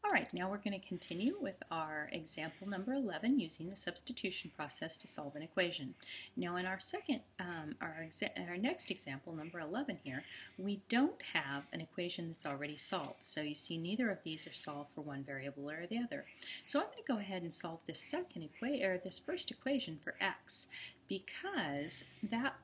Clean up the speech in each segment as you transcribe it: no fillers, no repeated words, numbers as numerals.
All right, now we're going to continue with our example number 11 using the substitution process to solve an equation. Now in our next example, number 11 here, we don't have an equation that's already solved. So you see neither of these are solved for one variable or the other. So I'm going to go ahead and solve this first equation for x. Because that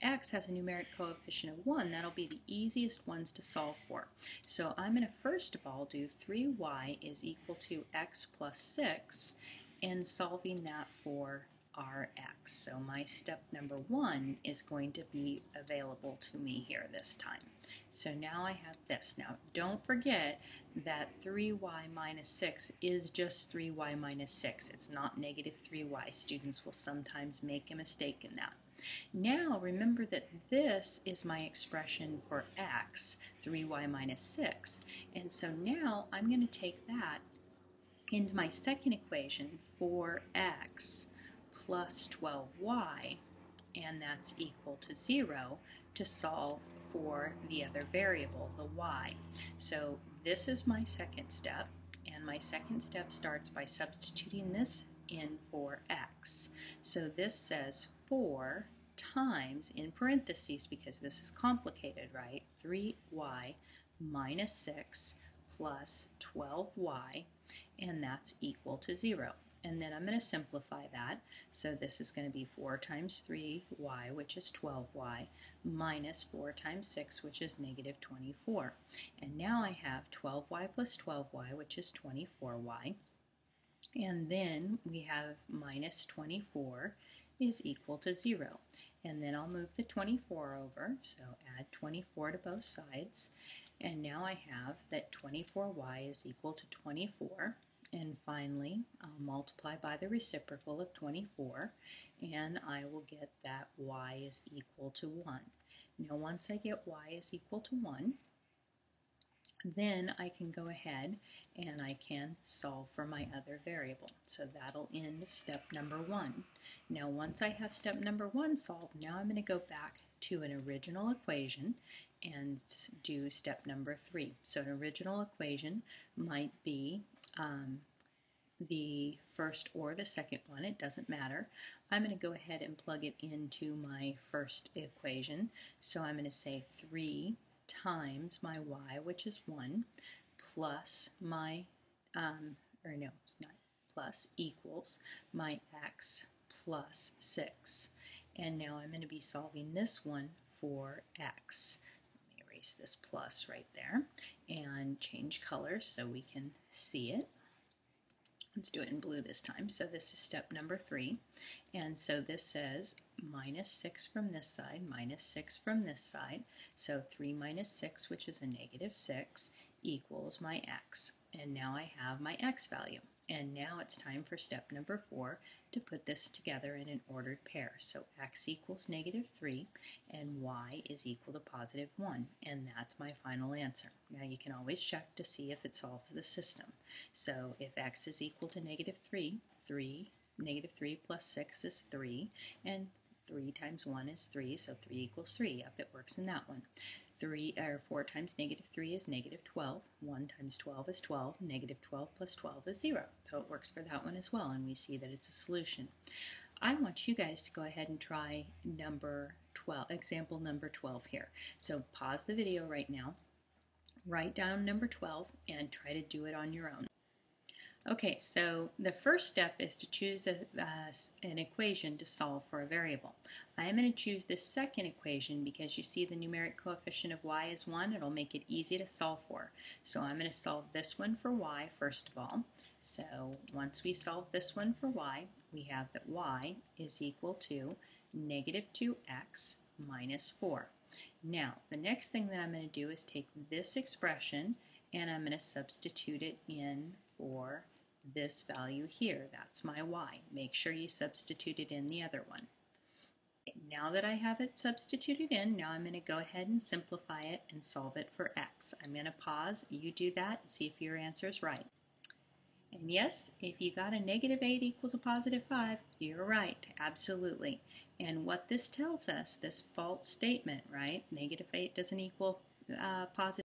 x has a numeric coefficient of 1, that'll be the easiest ones to solve for. So I'm going to first of all do 3y is equal to x plus 6 and solving that for our x. So my step number 1 is going to be available to me here this time. So now I have this. Now don't forget that 3y minus 6 is just 3y minus 6. It's not negative 3y. Students will sometimes make a mistake in that. Now remember that this is my expression for x, 3y minus 6. And so now I'm going to take that into my second equation for x plus 12y, and that's equal to 0 to solve for the other variable, the y. So this is my second step, and my second step starts by substituting this in for x. So this says 4 times, in parentheses because this is complicated, right, 3y minus 6 plus 12y, and that's equal to 0. And then I'm going to simplify that. So this is going to be 4 times 3y, which is 12y, minus 4 times 6, which is negative 24. And now I have 12y plus 12y, which is 24y. And then we have minus 24 is equal to 0. And then I'll move the 24 over, so add 24 to both sides. And now I have that 24y is equal to 24. And finally, I'll multiply by the reciprocal of 24, and I will get that y is equal to 1. Now once I get y is equal to 1, then I can go ahead and I can solve for my other variable. So that'll end step number 1. Now once I have step number 1 solved, now I'm going to go back to an original equation and do step number 3. So an original equation might be the first or the second one, it doesn't matter. I'm going to go ahead and plug it into my first equation. So I'm going to say 3 times my y, which is 1, plus my, it's not plus, equals my x plus 6. And now I'm going to be solving this one for x. Let me erase this plus right there and change colors so we can see it. Let's do it in blue this time. So this is step number 3. And so this says minus 6 from this side, minus 6 from this side. So 3 minus 6, which is a negative 6, equals my x. And now I have my x value. And now it's time for step number 4 to put this together in an ordered pair. So x equals negative 3 and y is equal to positive 1. And that's my final answer. Now you can always check to see if it solves the system. So if x is equal to negative 3, negative 3 plus 6 is 3, and 3 times 1 is 3, so 3 equals 3. Yep, it works in that one. 4 times negative 3 is negative 12. 1 times 12 is 12. Negative 12 plus 12 is 0. So it works for that one as well, and we see that it's a solution. I want you guys to go ahead and try number 12, example number 12 here. So pause the video right now, write down number 12, and try to do it on your own. Okay, so the first step is to choose an equation to solve for a variable. I am going to choose this second equation because you see the numeric coefficient of y is 1. It'll make it easy to solve for. So I'm going to solve this one for y first of all. So once we solve this one for y, we have that y is equal to negative 2x minus 4. Now, the next thing that I'm going to do is take this expression and I'm going to substitute it in for this value here. That's my y. Make sure you substitute it in the other one. Now that I have it substituted in, now I'm going to go ahead and simplify it and solve it for x. I'm going to pause. You do that and see if your answer is right. And yes, if you got a negative 8 equals a positive 5, you're right, absolutely. And what this tells us, this false statement, right? Negative 8 doesn't equal positive